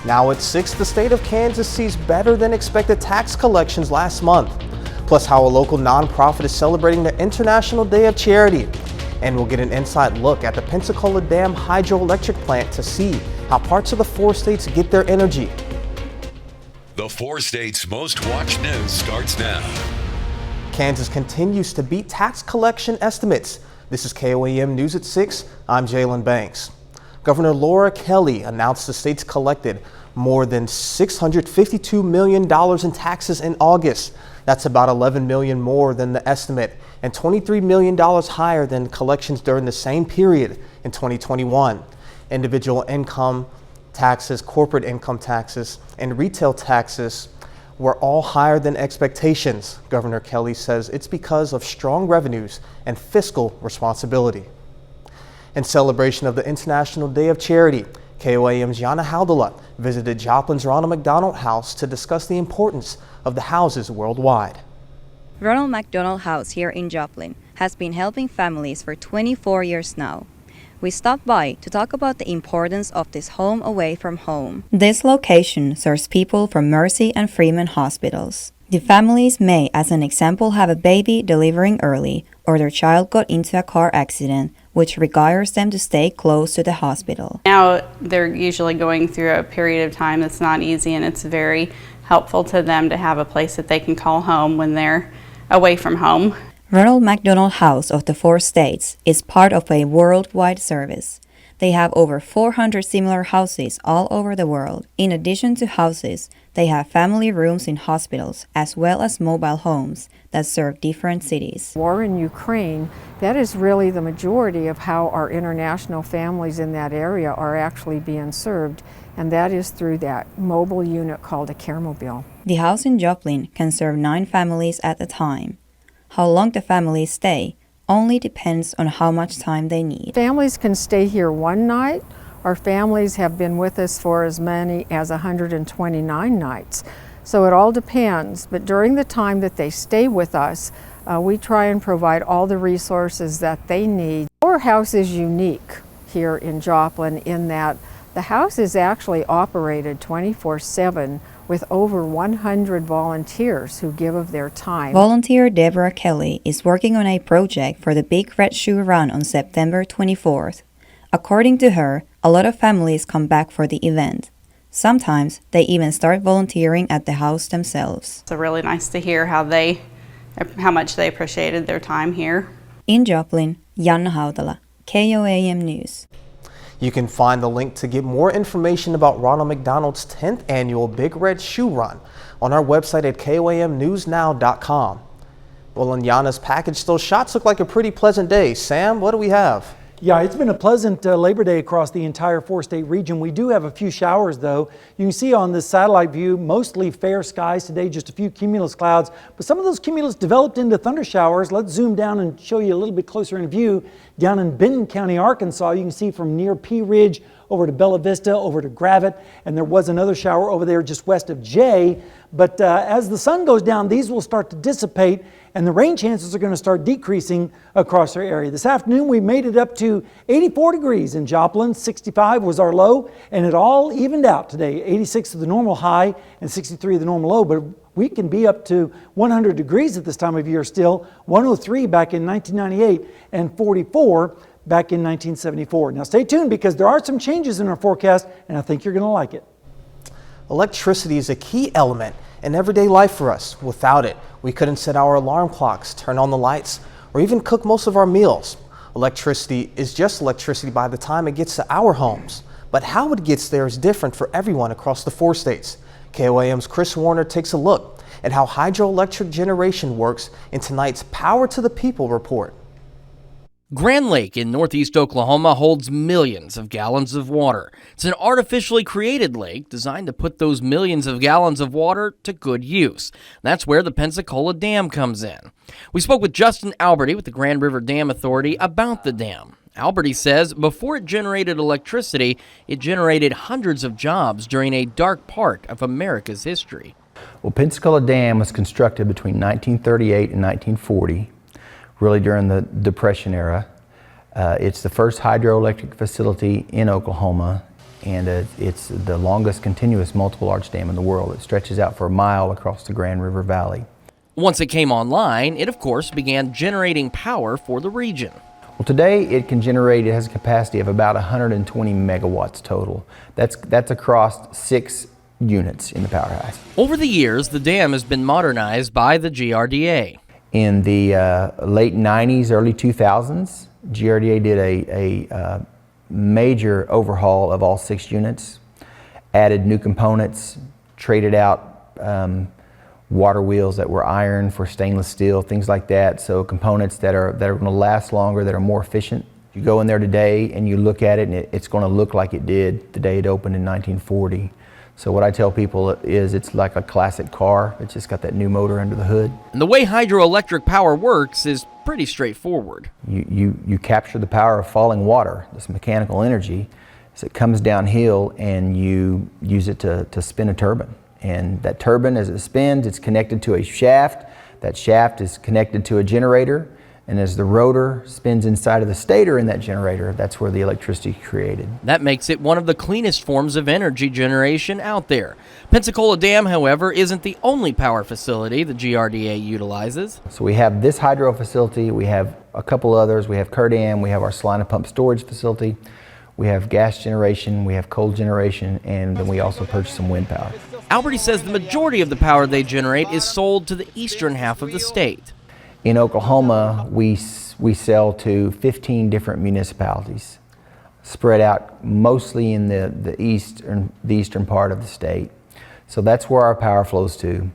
Now at 6, the state of Kansas sees better than expected tax collections last month. Plus how a local nonprofit is celebrating the International Day of Charity. And we'll get an inside look at the Pensacola Dam hydroelectric plant to see how parts of the 4 states get their energy. The 4 states' most watched news starts now. Kansas continues to beat tax collection estimates. This is KOAM News at 6. I'm Jalen Banks. Governor Laura Kelly announced the state's collected more than $652 million in taxes in August. That's about $11 million more than the estimate and $23 million higher than collections during the same period in 2021. Individual income taxes, corporate income taxes, and retail taxes were all higher than expectations. Governor Kelly says it's because of strong revenues and fiscal responsibility. In celebration of the International Day of Charity, KOAM's Yana Haldala visited Joplin's Ronald McDonald House to discuss the importance of the houses worldwide. Ronald McDonald House here in Joplin has been helping families for 24 years now. We stopped by to talk about the importance of this home away from home. This location serves people from Mercy and Freeman hospitals. The families may, as an example, have a baby delivering early or their child got into a car accident, which requires them to stay close to the hospital. Now they're usually going through a period of time that's not easy, and it's very helpful to them to have a place that they can call home when they're away from home. Ronald McDonald House of the 4 states is part of a worldwide service. They have over 400 similar houses all over the world. In addition to houses, they have family rooms in hospitals as well as mobile homes that serve different cities. War in Ukraine, that is really the majority of how our international families in that area are actually being served, and that is through that mobile unit called a Caremobile. The house in Joplin can serve 9 families at a time. How long the families stay only depends on how much time they need. Families can stay here one night. Our families have been with us for as many as 129 nights. So it all depends, but during the time that they stay with us, we try and provide all the resources that they need. Our house is unique here in Joplin in that the house is actually operated 24/7 with over 100 volunteers who give of their time. Volunteer Deborah Kelly is working on a project for the Big Red Shoe Run on September 24th. According to her, a lot of families come back for the event. Sometimes they even start volunteering at the house themselves. It's really nice to hear how much they appreciated their time here. In Joplin, Yana Haldala, KOAM News. You can find the link to get more information about Ronald McDonald's 10th annual Big Red Shoe Run on our website at KOAMnewsnow.com. Well, in Yana's package, those shots look like a pretty pleasant day. Sam, what do we have? Yeah, it's been a pleasant Labor Day across the entire 4-state region. We do have a few showers, though. You can see on this satellite view, mostly fair skies today, just a few cumulus clouds. But some of those cumulus developed into thunder showers. Let's zoom down and show you a little bit closer in view. Down in Benton County, Arkansas, you can see from near Pea Ridge over to Bella Vista, over to Gravette, and there was another shower over there just west of Jay. But as the sun goes down, these will start to dissipate, and the rain chances are going to start decreasing across our area. This afternoon, we made it up to 84 degrees in Joplin. 65 was our low, and it all evened out today. 86 is the normal high and 63 the normal low, but we can be up to 100 degrees at this time of year still. 103 back in 1998 and 44 back in 1974. Now stay tuned because there are some changes in our forecast, and I think you're going to like it. Electricity is a key element in everyday life for us. Without it, we couldn't set our alarm clocks, turn on the lights, or even cook most of our meals. Electricity is just electricity by the time it gets to our homes. But how it gets there is different for everyone across the 4 states. KOAM's Chris Warner takes a look at how hydroelectric generation works in tonight's Power to the People report. Grand Lake in northeast Oklahoma holds millions of gallons of water. It's an artificially created lake designed to put those millions of gallons of water to good use. That's where the Pensacola Dam comes in. We spoke with Justin Alberty with the Grand River Dam Authority about the dam. Alberty says before it generated electricity, it generated hundreds of jobs during a dark part of America's history. Well, Pensacola Dam was constructed between 1938 and 1940. Really during the Depression era. It's the first hydroelectric facility in Oklahoma. and it's the longest continuous multiple arch dam in the world. It stretches out for a mile across the Grand River Valley. Once it came online, it of course began generating power for the region. Well, today it has a capacity of about 120 megawatts total. That's across 6 units in the powerhouse. Over the years, the dam has been modernized by the GRDA. In the late 90s, early 2000s, GRDA did a major overhaul of all 6 units, added new components, traded out water wheels that were iron for stainless steel, things like that. So components that are going to last longer, that are more efficient. You go in there today and you look at it, and it's going to look like it did the day it opened in 1940. So what I tell people is it's like a classic car. It's just got that new motor under the hood. And the way hydroelectric power works is pretty straightforward. You capture the power of falling water, this mechanical energy, as it comes downhill, and you use it to spin a turbine. And that turbine, as it spins, it's connected to a shaft. That shaft is connected to a generator. And as the rotor spins inside of the stator in that generator, that's where the electricity is created. That makes it one of the cleanest forms of energy generation out there. Pensacola Dam, however, isn't the only power facility the GRDA utilizes. So we have this hydro facility, we have a couple others, we have Dam, we have our Salina pump storage facility, we have gas generation, we have coal generation, and then we also purchase some wind power. Alberti says the majority of the power they generate is sold to the eastern half of the state. In Oklahoma, we sell to 15 different municipalities, spread out mostly in the eastern part of the state. So that's where our power flows to.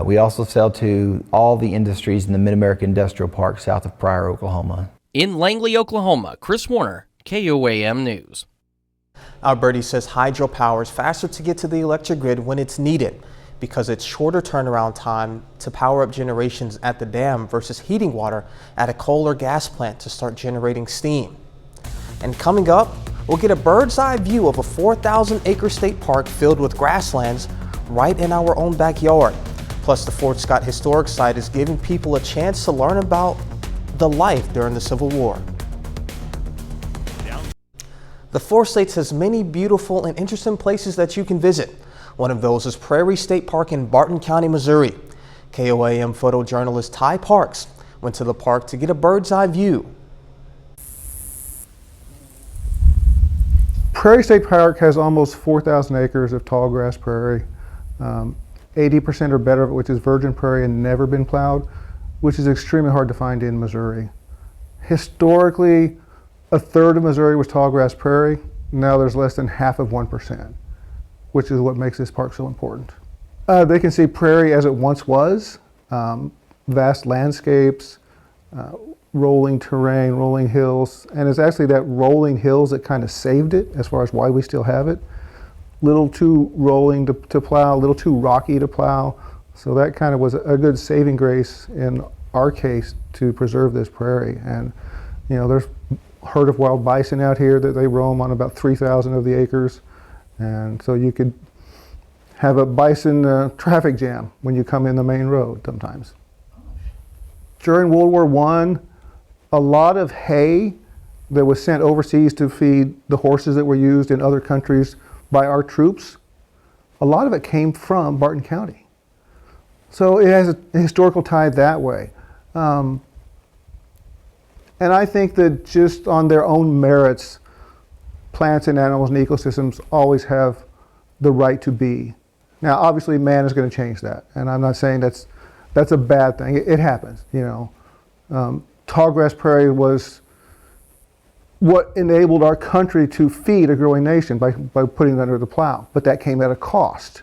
We also sell to all the industries in the Mid-America Industrial Park south of Prairie, Oklahoma. In Langley, Oklahoma, Chris Warner, KOAM News. Alberti says hydropower is faster to get to the electric grid when it's needed, because it's shorter turnaround time to power up generations at the dam versus heating water at a coal or gas plant to start generating steam. And coming up, we'll get a bird's eye view of a 4,000-acre state park filled with grasslands right in our own backyard. Plus, the Fort Scott Historic Site is giving people a chance to learn about the life during the Civil War. The 4 states has many beautiful and interesting places that you can visit. One of those is Prairie State Park in Barton County, Missouri. KOAM photojournalist Ty Parks went to the park to get a bird's eye view. Prairie State Park has almost 4,000 acres of tall grass prairie. 80% or better of it, which is virgin prairie and never been plowed, which is extremely hard to find in Missouri. Historically, a third of Missouri was tall grass prairie. Now there's less than half of 1%. Which is what makes this park so important. They can see prairie as it once was, vast landscapes, rolling terrain, rolling hills, and it's actually that rolling hills that kind of saved it as far as why we still have it. Little too rolling to plow, a little too rocky to plow, so that kind of was a good saving grace in our case to preserve this prairie. And you know, there's herd of wild bison out here that they roam on about 3,000 of the acres. And so you could have a bison traffic jam when you come in the main road sometimes. During World War I, a lot of hay that was sent overseas to feed the horses that were used in other countries by our troops, a lot of it came from Barton County. So it has a historical tie that way. And I think that just on their own merits, plants and animals and ecosystems always have the right to be. Now, obviously, man is going to change that, and I'm not saying that's a bad thing. It happens, you know. Tall grass prairie was what enabled our country to feed a growing nation by putting it under the plow, but that came at a cost,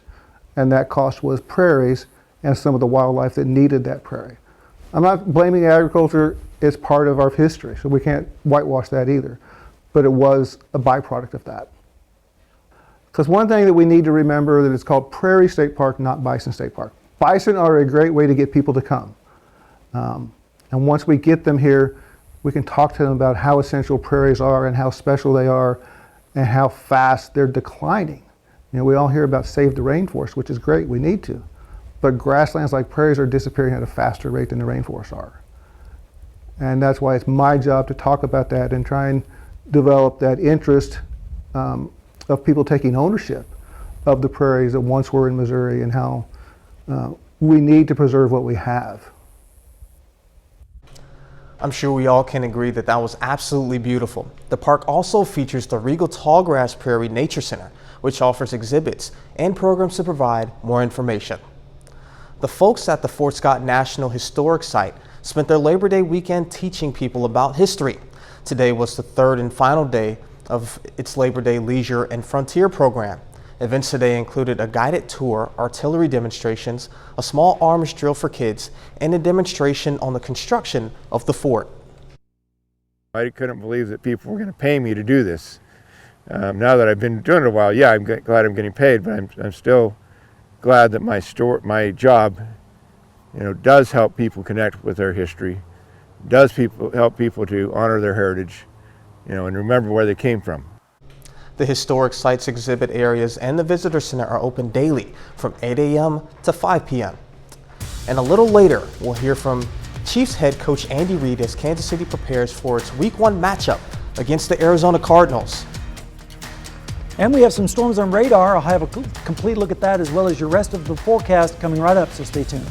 and that cost was prairies and some of the wildlife that needed that prairie. I'm not blaming agriculture; it's part of our history, so we can't whitewash that either. But it was a byproduct of that. Because one thing that we need to remember that it's called Prairie State Park, not Bison State Park. Bison are a great way to get people to come. And once we get them here, we can talk to them about how essential prairies are and how special they are and how fast they're declining. You know, we all hear about save the rainforest, which is great, we need to. But grasslands like prairies are disappearing at a faster rate than the rainforests are. And that's why it's my job to talk about that and try and develop that interest of people taking ownership of the prairies that once were in Missouri, and how we need to preserve what we have. I'm sure we all can agree that that was absolutely beautiful. The park also features the Regal Tallgrass Prairie Nature Center, which offers exhibits and programs to provide more information. The folks at the Fort Scott National Historic Site spent their Labor Day weekend teaching people about history. Today was the third and final day of its Labor Day Leisure and Frontier program. Events today included a guided tour, artillery demonstrations, a small arms drill for kids, and a demonstration on the construction of the fort. I couldn't believe that people were going to pay me to do this. Now that I've been doing it a while, yeah, I'm glad I'm getting paid, but I'm still glad that my job, does help people connect with their history, does help people to honor their heritage, and remember where they came from. The historic sites exhibit areas and the visitor center are open daily from 8 a.m. to 5 p.m. And a little later, we'll hear from Chiefs head coach Andy Reid as Kansas City prepares for its Week 1 matchup against the Arizona Cardinals. And we have some storms on radar. I'll have a complete look at that as well as your rest of the forecast coming right up, so stay tuned.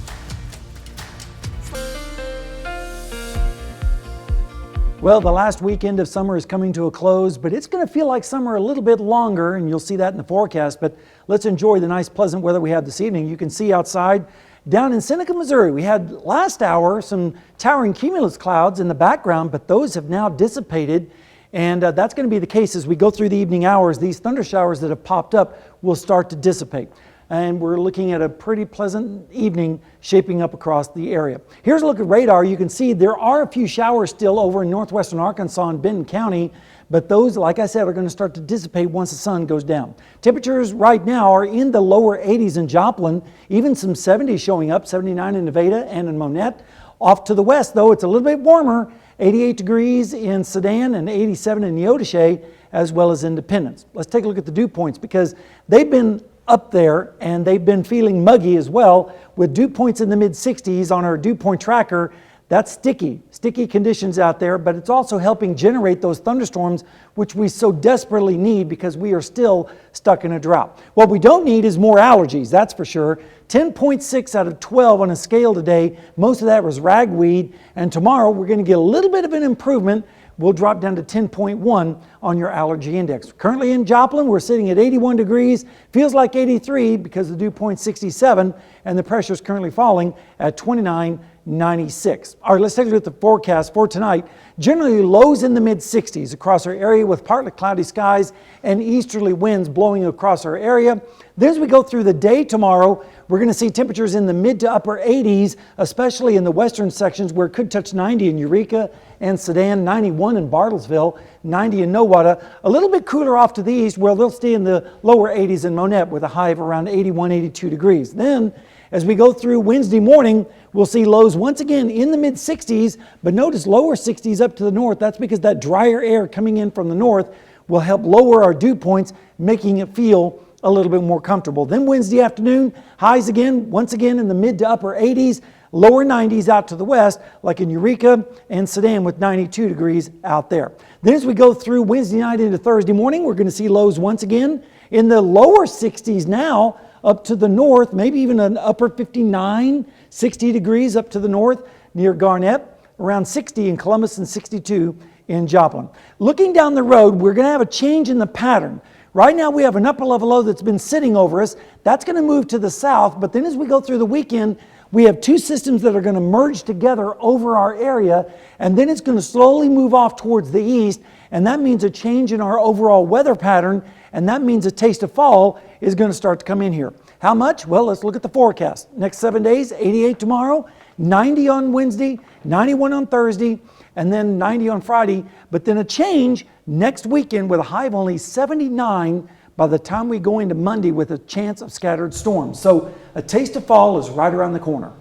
Well, the last weekend of summer is coming to a close, but it's going to feel like summer a little bit longer, and you'll see that in the forecast. But let's enjoy the nice, pleasant weather we have this evening. You can see outside down in Seneca, Missouri, we had last hour some towering cumulus clouds in the background, but those have now dissipated. And that's going to be the case as we go through the evening hours. These thunder showers that have popped up will start to dissipate. And we're looking at a pretty pleasant evening shaping up across the area. Here's a look at radar. You can see there are a few showers still over in northwestern Arkansas and Benton County, but those, like I said, are going to start to dissipate once the sun goes down. Temperatures right now are in the lower 80s in Joplin, even some 70s showing up, 79 in Nevada and in Monette. Off to the west, though, it's a little bit warmer, 88 degrees in Sedan and 87 in Neodesha, as well as Independence. Let's take a look at the dew points because they've been up there and they've been feeling muggy as well, with dew points in the mid-60s on our dew point tracker. That's sticky conditions out there, but it's also helping generate those thunderstorms, which we so desperately need because we are still stuck in a drought. What we don't need is more allergies, that's for sure. 10.6 out of 12 on a scale today. Most of that was ragweed, and tomorrow we're going to get a little bit of an improvement. We'll drop down to 10.1 on your allergy index. Currently in Joplin, we're sitting at 81 degrees. Feels like 83 because the dew point's 67, and the pressure is currently falling at 29.96. All right, let's take a look at the forecast for tonight. Generally lows in the mid-60s across our area with partly cloudy skies and easterly winds blowing across our area. Then as we go through the day tomorrow, we're going to see temperatures in the mid to upper 80s, especially in the western sections where it could touch 90 in Eureka and Sedan, 91 in Bartlesville, 90 in Nowata. A little bit cooler off to the east where they'll stay in the lower 80s in Monette with a high of around 81, 82 degrees. Then as we go through Wednesday morning, we'll see lows once again in the mid-60s, but notice lower 60s up to the north. That's because that drier air coming in from the north will help lower our dew points, making it feel a little bit more comfortable. Then Wednesday afternoon, highs again, once again in the mid to upper 80s, lower 90s out to the west, like in Eureka and Sedan with 92 degrees out there. Then as we go through Wednesday night into Thursday morning, we're going to see lows once again in the lower 60s now, up to the north, maybe even an upper 59, 60 degrees up to the north near Garnett, around 60 in Columbus and 62 in Joplin. Looking down the road, we're going to have a change in the pattern. Right now we have an upper level low that's been sitting over us. That's going to move to the south, but then as we go through the weekend, we have two systems that are going to merge together over our area, and then it's going to slowly move off towards the east, and that means a change in our overall weather pattern, and that means a taste of fall is going to start to come in here. How much? Well, let's look at the forecast. Next 7 days, 88 tomorrow, 90 on Wednesday, 91 on Thursday, and then 90 on Friday, but then a change next weekend with a high of only 79 by the time we go into Monday with a chance of scattered storms. So a taste of fall is right around the corner.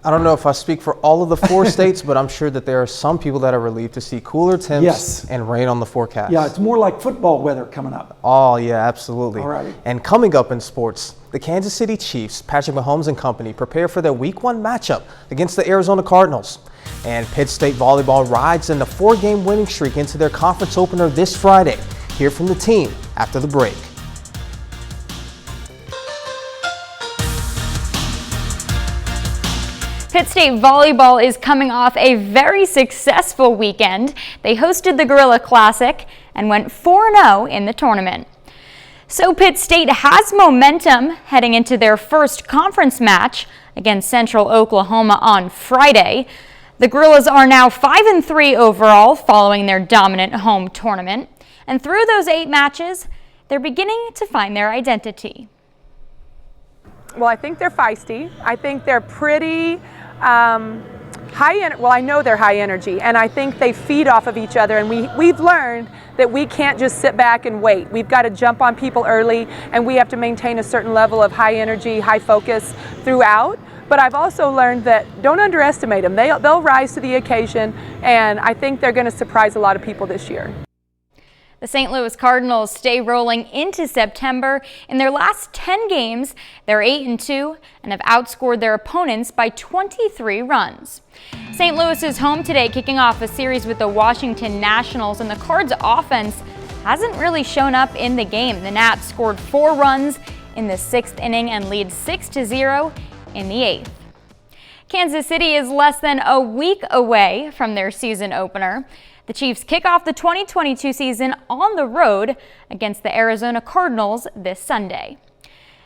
I don't know if I speak for all of the four states, but I'm sure that there are some people that are relieved to see cooler temps and rain on the forecast. Yeah, it's more like football weather coming up. Oh, yeah, absolutely. All righty. And coming up in sports, the Kansas City Chiefs, Patrick Mahomes and company, prepare for their Week 1 matchup against the Arizona Cardinals. And Pitt State volleyball rides in the 4-game winning streak into their conference opener this Friday. Hear from the team after the break. Pitt State Volleyball is coming off a very successful weekend. They hosted the Gorilla Classic and went 4-0 in the tournament. So Pitt State has momentum heading into their first conference match against Central Oklahoma on Friday. The Gorillas are now 5-3 overall following their dominant home tournament. And through those 8 matches, they're beginning to find their identity. Well, I think they're feisty. I think they're pretty I know they're high energy, and I think they feed off of each other, and we've learned that we can't just sit back and wait. We've got to jump on people early, and we have to maintain a certain level of high energy, high focus throughout. But I've also learned that don't underestimate them. They'll rise to the occasion, and I think they're going to surprise a lot of people this year. The St. Louis Cardinals stay rolling into September. In their last 10 games, they're 8-2 and have outscored their opponents by 23 runs. St. Louis is home today, kicking off a series with the Washington Nationals, and the Cards' offense hasn't really shown up in the game. The Nats scored 4 runs in the 6th inning and lead 6-0 in the 8th. Kansas City is less than a week away from their season opener. The Chiefs kick off the 2022 season on the road against the Arizona Cardinals this Sunday.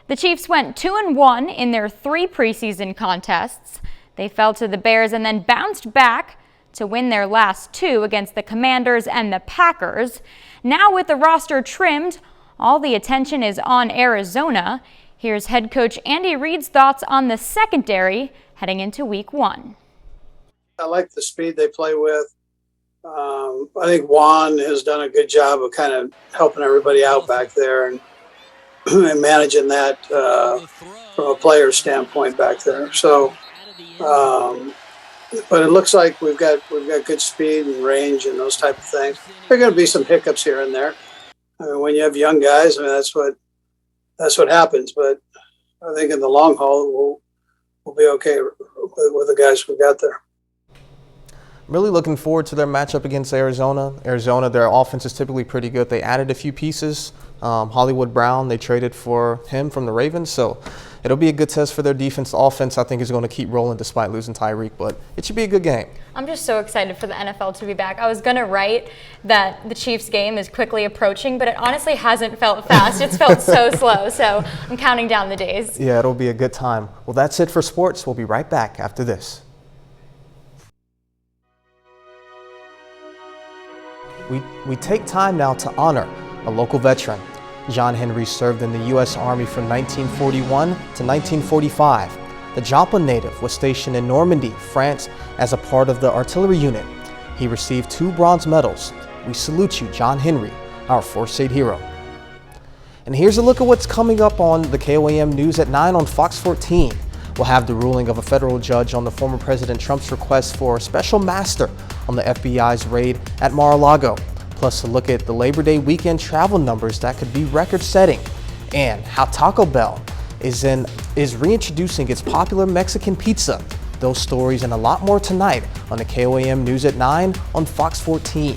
The Chiefs went 2-1 in their 3 preseason contests. They fell to the Bears and then bounced back to win their last 2 against the Commanders and the Packers. Now with the roster trimmed, all the attention is on Arizona. Here's head coach Andy Reid's thoughts on the secondary heading into week 1. I like the speed they play with. I think Juan has done a good job of kind of helping everybody out back there and managing that from a player standpoint back there. So, but it looks like we've got good speed and range and those type of things. There are going to be some hiccups here and there. I mean, when you have young guys, I mean that's what happens. But I think in the long haul, we'll be okay with the guys we've got there. Really looking forward to their matchup against Arizona. Their offense is typically pretty good. They added a few pieces. Hollywood Brown, they traded for him from the Ravens, so it'll be a good test for their defense. The offense, I think, is going to keep rolling despite losing Tyreek, but it should be a good game. I'm just so excited for the NFL to be back. I was going to write that the Chiefs game is quickly approaching, but it honestly hasn't felt fast. It's felt so slow, so I'm counting down the days. Yeah, it'll be a good time. Well, that's it for sports. We'll be right back after this. We take time now to honor a local veteran. John Henry served in the U.S. Army from 1941 to 1945. The Joplin native was stationed in Normandy, France, as a part of the artillery unit. He received 2 bronze medals. We salute you, John Henry, our 4th state hero. And here's a look at what's coming up on the KOAM News at 9 on Fox 14. We'll have the ruling of a federal judge on the former President Trump's request for a special master on the FBI's raid at Mar-a-Lago. Plus a look at the Labor Day weekend travel numbers that could be record-setting, and how Taco Bell is reintroducing its popular Mexican pizza. Those stories and a lot more tonight on the KOAM News at 9 on Fox 14.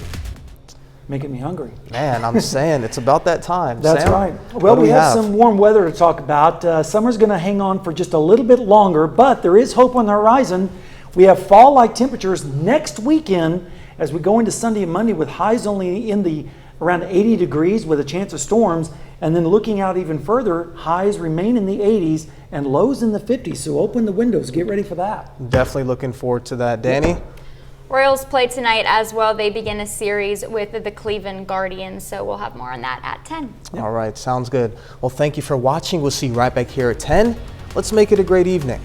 Making me hungry. Man, I'm saying it's about that time. That's Sam, right. Well, we have some warm weather to talk about. Summer's going to hang on for just a little bit longer, but there is hope on the horizon. We have fall-like temperatures next weekend as we go into Sunday and Monday with highs only in the around 80 degrees with a chance of storms. And then looking out even further, highs remain in the 80s and lows in the 50s. So open the windows. Get ready for that. Definitely looking forward to that. Danny? Royals play tonight as well. They begin a series with the Cleveland Guardians, so we'll have more on that at 10. Yep. All right, sounds good. Well, thank you for watching. We'll see you right back here at 10. Let's make it a great evening.